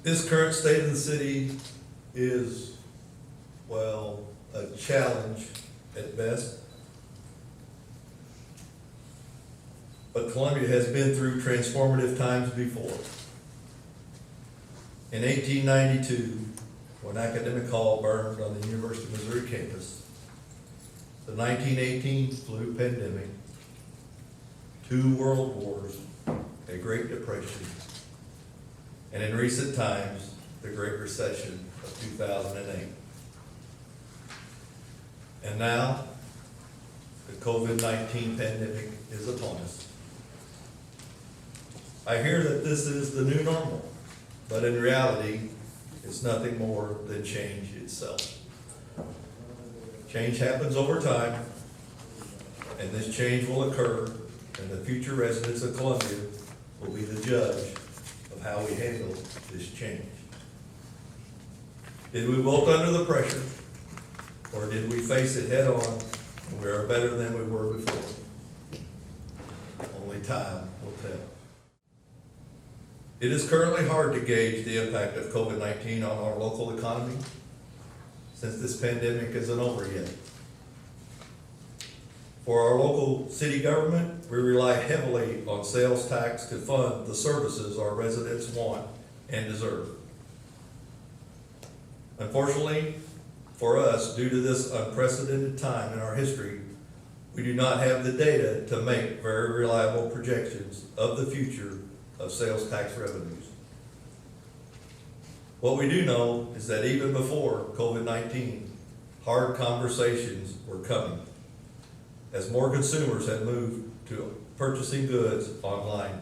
This current state of the city is, well, a challenge at best. But Columbia has been through transformative times before. In 1892, when Academic Hall burned on the University of Missouri campus, the 1918 flu pandemic, 2 world wars, a Great Depression, and in recent times, the Great Recession of 2008. And now, the COVID-19 pandemic is upon us. I hear that this is the new normal, but in reality, it's nothing more than change itself. Change happens over time, and this change will occur, and the future residents of Columbia will be the judge of how we handle this change. Did we wilt under the pressure, or did we face it head on and we are better than we were before? Only time will tell. It is currently hard to gauge the impact of COVID-19 on our local economy, since this pandemic isn't over yet. For our local city government, we rely heavily on sales tax to fund the services our residents want and deserve. Unfortunately, for us, due to this unprecedented time in our history, we do not have the data to make very reliable projections of the future of sales tax revenues. What we do know is that even before COVID-19, hard conversations were coming, as more consumers had moved to purchasing goods online.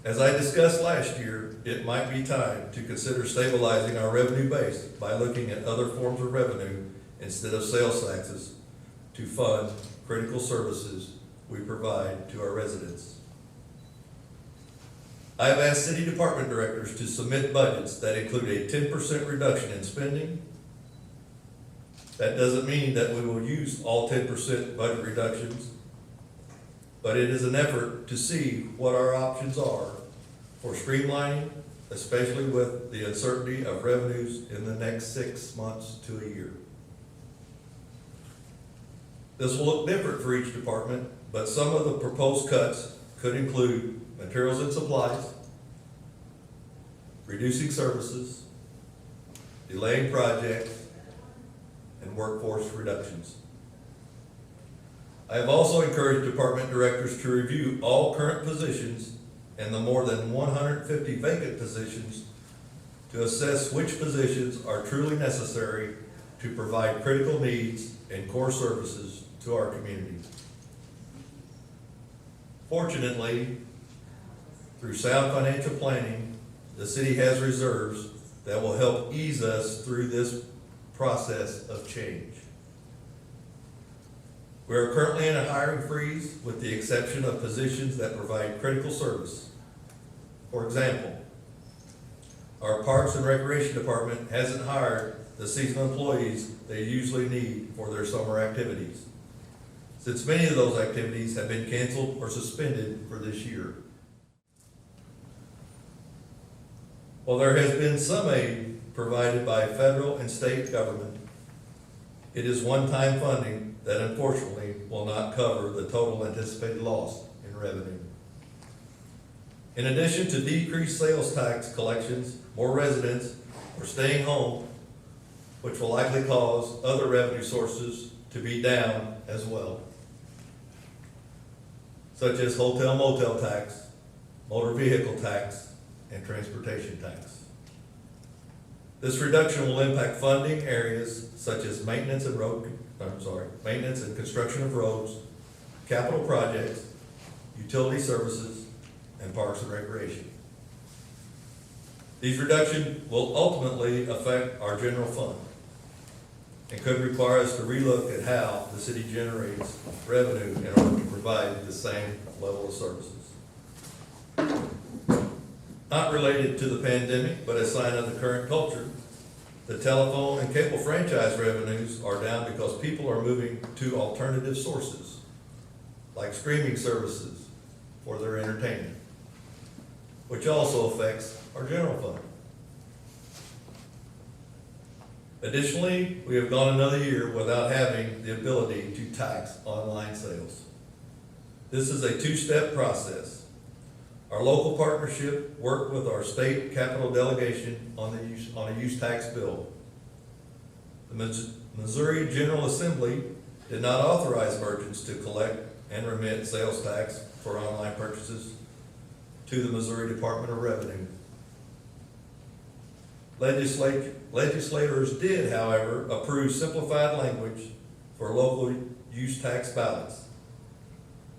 As I discussed last year, it might be time to consider stabilizing our revenue base by looking at other forms of revenue instead of sales taxes to fund critical services we provide to our residents. I have asked city department directors to submit budgets that include a 10% reduction in spending. That doesn't mean that we will use all 10% budget reductions, but it is an effort to see what our options are for streamlining, especially with the uncertainty of revenues in the next 6 months to a year. This will look different for each department, but some of the proposed cuts could include materials and supplies, reducing services, delaying projects, and workforce reductions. I have also encouraged department directors to review all current positions and the more than 150 vacant positions to assess which positions are truly necessary to provide critical needs and core services to our community. Fortunately, through sound financial planning, the city has reserves that will help ease us through this process of change. We are currently in a hiring freeze with the exception of positions that provide critical service. For example, our Parks and Recreation Department hasn't hired the seasonal employees they usually need for their summer activities, since many of those activities have been canceled or suspended for this year. While there has been some aid provided by federal and state government, it is one-time funding that unfortunately will not cover the total anticipated loss in revenue. In addition to decreased sales tax collections, more residents are staying home, which will likely cause other revenue sources to be down as well, such as hotel motel tax, motor vehicle tax, and transportation tax. This reduction will impact funding areas such as maintenance and construction of roads, capital projects, utility services, and parks and recreation. These reductions will ultimately affect our general fund and could require us to relook at how the city generates revenue in order to provide the same level of services. Not related to the pandemic, but a sign of the current culture, the telephone and cable franchise revenues are down because people are moving to alternative sources, like streaming services for their entertainment. which also affects our general fund. Additionally, we have gone another year without having the ability to tax online sales. This is a two-step process. Our local partnership worked with our state capital delegation on a use tax bill. The Missouri General Assembly did not authorize merchants to collect and remit sales tax for online purchases to the Missouri Department of Revenue. Legislators did, however, approve simplified language for local use tax ballots.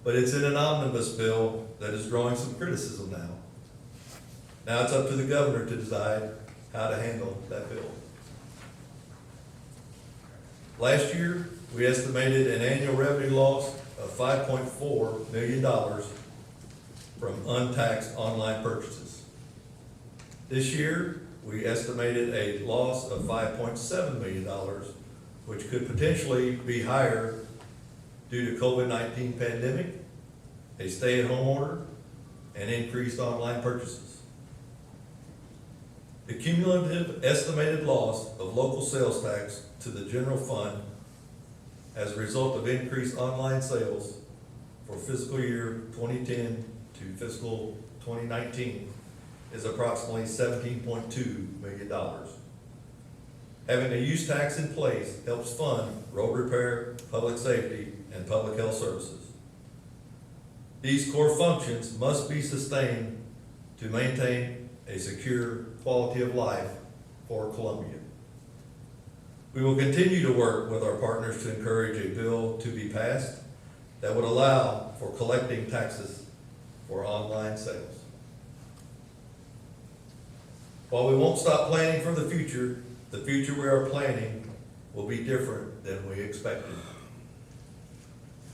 But it's in an omnibus bill that is drawing some criticism now. Now it's up to the governor to decide how to handle that bill. Last year, we estimated an annual revenue loss of $5.4 million from untaxed online purchases. This year, we estimated a loss of $5.7 million, which could potentially be higher due to COVID-19 pandemic, a stay-at-home order, and increased online purchases. The cumulative estimated loss of local sales tax to the general fund as a result of increased online sales for fiscal year 2010 to fiscal 2019 is approximately $17.2 million. Having a use tax in place helps fund road repair, public safety, and public health services. These core functions must be sustained to maintain a secure quality of life for Columbia. We will continue to work with our partners to encourage a bill to be passed that would allow for collecting taxes for online sales. While we won't stop planning for the future we are planning will be different than we expected.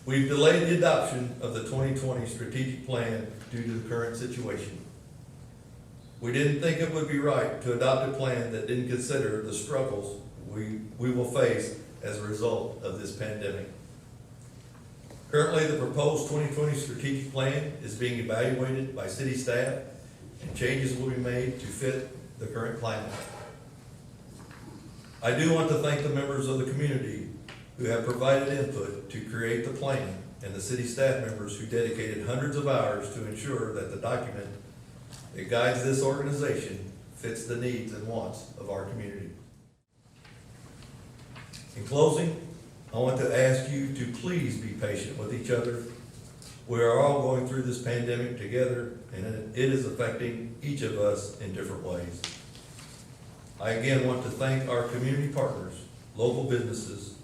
We've delayed the adoption of the 2020 strategic plan due to the current situation. We didn't think it would be right to adopt a plan that didn't consider the struggles we will face as a result of this pandemic. Currently, the proposed 2020 strategic plan is being evaluated by city staff, and changes will be made to fit the current climate. I do want to thank the members of the community who have provided input to create the plan, and the city staff members who dedicated hundreds of hours to ensure that the document that guides this organization fits the needs and wants of our community. In closing, I want to ask you to please be patient with each other. We are all going through this pandemic together, and it is affecting each of us in different ways. I again want to thank our community partners, local businesses,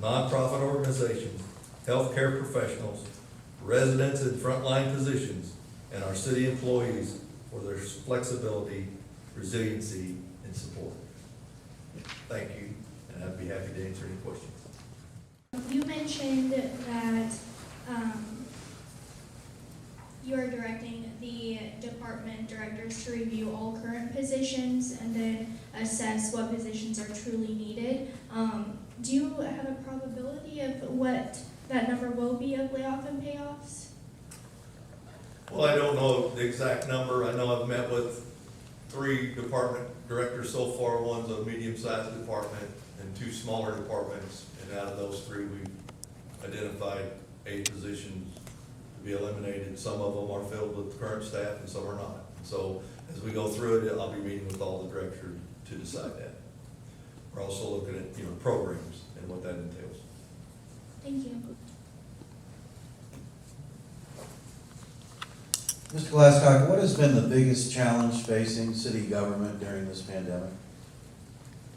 nonprofit organizations, healthcare professionals, residents in frontline positions, and our city employees for their flexibility, resiliency, and support. Thank you, and I'd be happy to answer any questions. You mentioned that you are directing the department directors to review all current positions and then assess what positions are truly needed. Do you have a probability of what that number will be of layoff and payoffs? Well, I don't know the exact number. I know I've met with 3 department directors so far. One's a medium-sized department and 2 smaller departments. And out of those 3, we've identified 8 positions to be eliminated. Some of them are filled with current staff and some are not. So as we go through it, I'll be meeting with all the directors to decide that. We're also looking at, programs and what that entails. Thank you. Mr. Glascock, what has been the biggest challenge facing city government during this pandemic?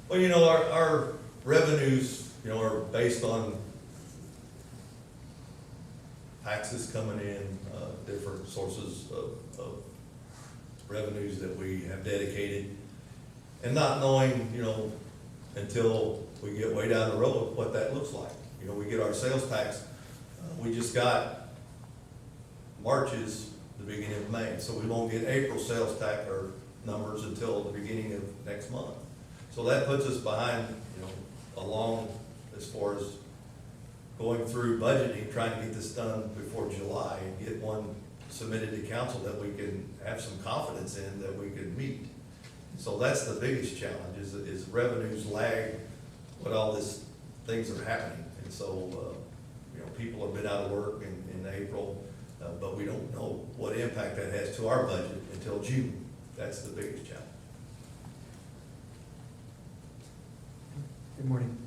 Well, our revenues, are based on taxes coming in, different sources of revenues that we have dedicated, and not knowing, until we get way down the road what that looks like. We get our sales tax. We just got March's the beginning of May, so we won't get April sales tax or numbers until the beginning of next month. So that puts us behind, along as far as going through budgeting, trying to get this done before July and get one submitted to council that we can have some confidence in that we can meet. So that's the biggest challenge, is revenues lag what all these things are happening. And so, people have been out of work in April, but we don't know what impact that has to our budget until June. That's the biggest challenge. Good morning.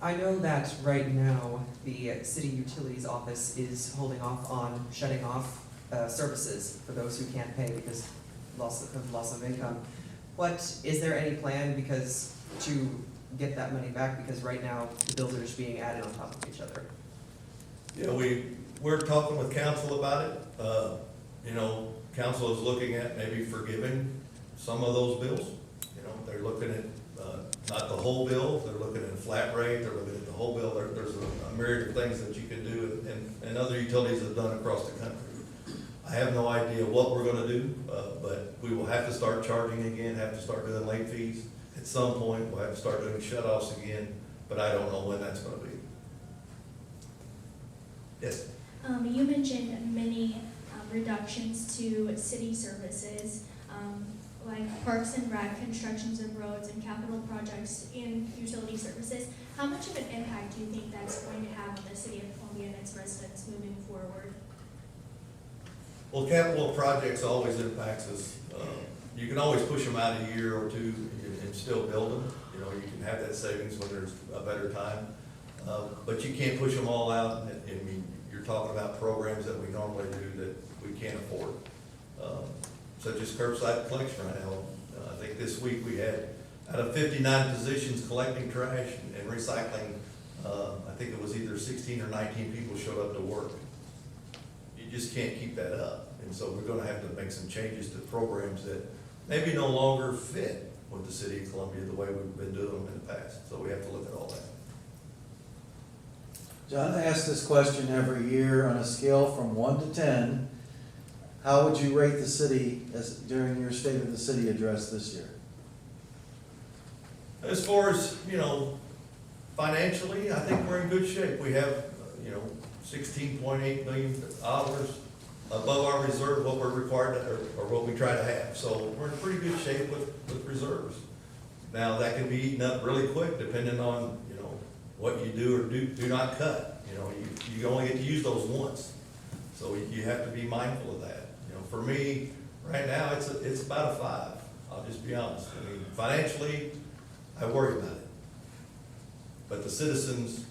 I know that right now, the city utilities office is holding off on shutting off services for those who can't pay because loss of income. Is there any plan to get that money back? Because right now, the bills are just being added on top of each other. Yeah, we're talking with council about it. Council is looking at maybe forgiving some of those bills. They're looking at not the whole bill, they're looking at a flat rate, they're looking at the whole bill. There's a myriad of things that you can do, and other utilities have done across the country. I have no idea what we're gonna do, but we will have to start charging again, have to start doing late fees. At some point, we'll have to start doing shut-offs again, but I don't know when that's gonna be. Yes? You mentioned many reductions to city services, like parks and rec, constructions of roads and capital projects in utility services. How much of an impact do you think that's going to have on the city of Columbia and its residents moving forward? Well, capital projects always impacts us. You can always push them out a year or two and still build them. You can have that savings when there's a better time. But you can't push them all out. You're talking about programs that we normally do that we can't afford. Such as curbside collection right now. I think this week we had, out of 59 positions collecting trash and recycling, I think it was either 16 or 19 people showed up to work. You just can't keep that up. And so we're gonna have to make some changes to programs that maybe no longer fit with the city of Columbia the way we've been doing them in the past. So we have to look at all that. John, I ask this question every year on a scale from 1 to 10. How would you rate the city during your State of the City address this year? As far as, financially, I think we're in good shape. We have, $16.8 million above our reserve, what we're required to, or what we try to have. So we're in pretty good shape with reserves. Now, that can be eaten up really quick depending on, what you do or do not cut. You only get to use those once. So you have to be mindful of that. For me, right now, it's about a 5. I'll just be honest. Financially, I worry about it. But the citizens,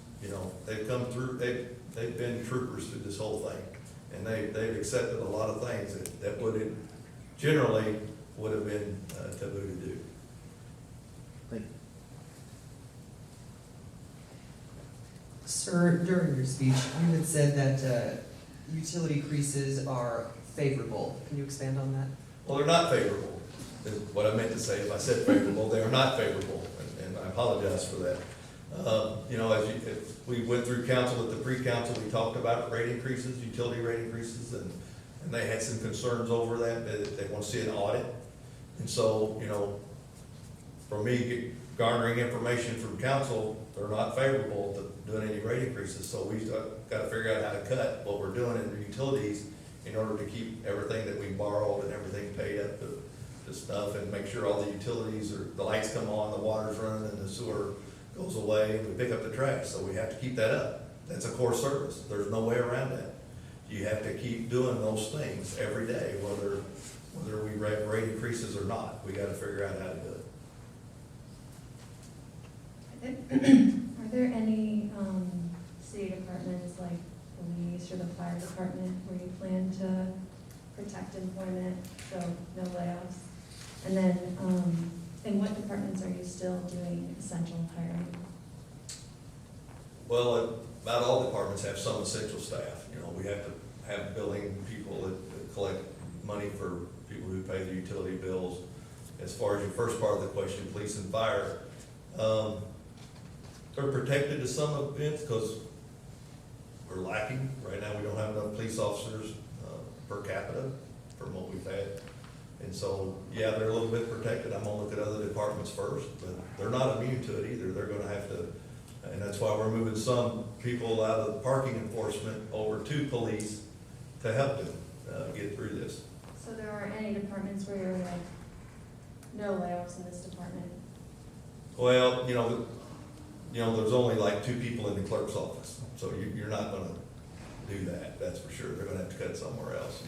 they've come through, they've been troopers through this whole thing. And they've accepted a lot of things that generally would have been taboo to do. Thank you. Sir, during your speech, you had said that utility increases are favorable. Can you expand on that? Well, they're not favorable, is what I meant to say. If I said favorable, they are not favorable, and I apologize for that. If we went through council at the pre-council, we talked about rate increases, utility rate increases, and they had some concerns over that. They want to see an audit. And so, for me, garnering information from council, they're not favorable to doing any rate increases. So we've got to figure out how to cut what we're doing in the utilities in order to keep everything that we borrowed and everything paid up to stuff, and make sure all the utilities the lights come on, the water's running, and the sewer goes away, and we pick up the trash. So we have to keep that up. That's a core service. There's no way around that. You have to keep doing those things every day, whether we rate increases or not. We got to figure out how to do it. Are there any city departments like police or the fire department where you plan to protect employment, so no layoffs? And then, in what departments are you still doing essential hiring? Well, about all departments have some essential staff. We have to have billing people that collect money for people who pay the utility bills. As far as your first part of the question, police and fire, they're protected to some events because we're lacking. Right now, we don't have enough police officers per capita from what we've had. And so, yeah, they're a little bit protected. I'm gonna look at other departments first, but they're not immune to it either. They're gonna have to, and that's why we're moving some people out of parking enforcement over to police to help them, get through this. So there aren't any departments where you're like, no layoffs in this department? Well, there's only like 2 people in the clerk's office, so you're not gonna do that, that's for sure. They're gonna have to cut somewhere else,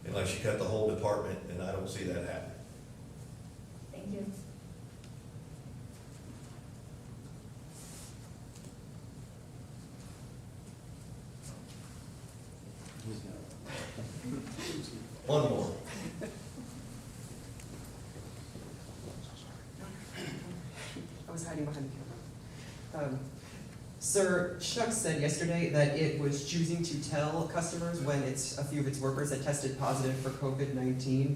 unless you cut the whole department, and I don't see that happening. Thank you. One more. I was hiding behind the camera. Sir, Schnucks said yesterday that it was choosing to tell customers when it's a few of its workers that tested positive for COVID-19.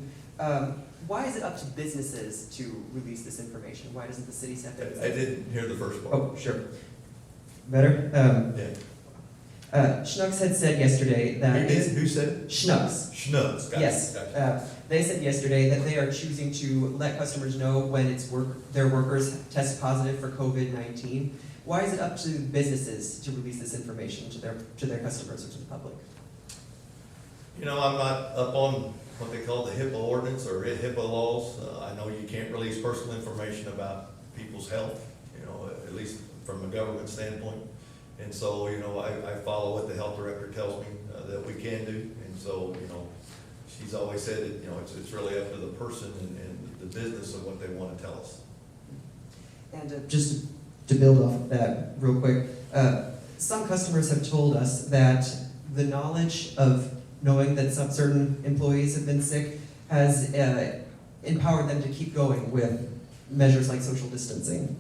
Why is it up to businesses to release this information? Why doesn't the city set that? I didn't hear the first part. Oh, sure. Better? Yeah. Schnucks had said yesterday that. Who said it? Schnucks. Schnucks, gotcha. Yes. They said yesterday that they are choosing to let customers know when their workers test positive for COVID-19. Why is it up to businesses to release this information to their customers or to the public? I'm not up on what they call the HIPAA ordinance or HIPAA laws. I know you can't release personal information about people's health, at least from a government standpoint. And so, I follow what the health director tells me that we can do. And so, she's always said that, it's really up to the person and the business of what they want to tell us. And just to build off of that real quick, some customers have told us that the knowledge of knowing that some certain employees have been sick has empowered them to keep going with measures like social distancing.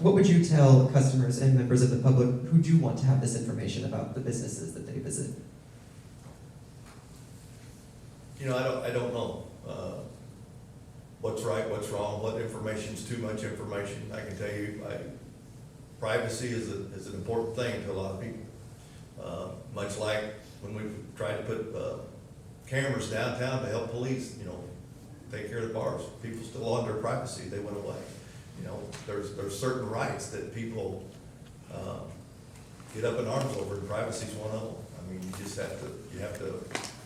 What would you tell customers and members of the public who do want to have this information about the businesses that they visit? I don't know what's right, what's wrong, what information's too much information. I can tell you, privacy is an important thing to a lot of people. Much like when we tried to put cameras downtown to help police, take care of the bars. People still wanted their privacy, they went away. There's certain rights that people get up in arms over, and privacy's one of them. I mean, you have to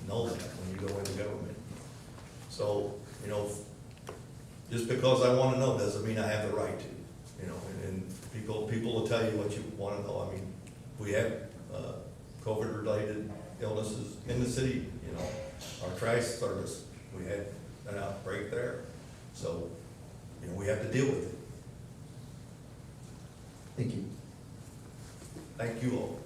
know that when you go into government. So, just because I want to know doesn't mean I have the right to, and people will tell you what you want to know. I mean, we have COVID-related illnesses in the city, our trash service, we had an outbreak there. So, we have to deal with it. Thank you. Thank you all.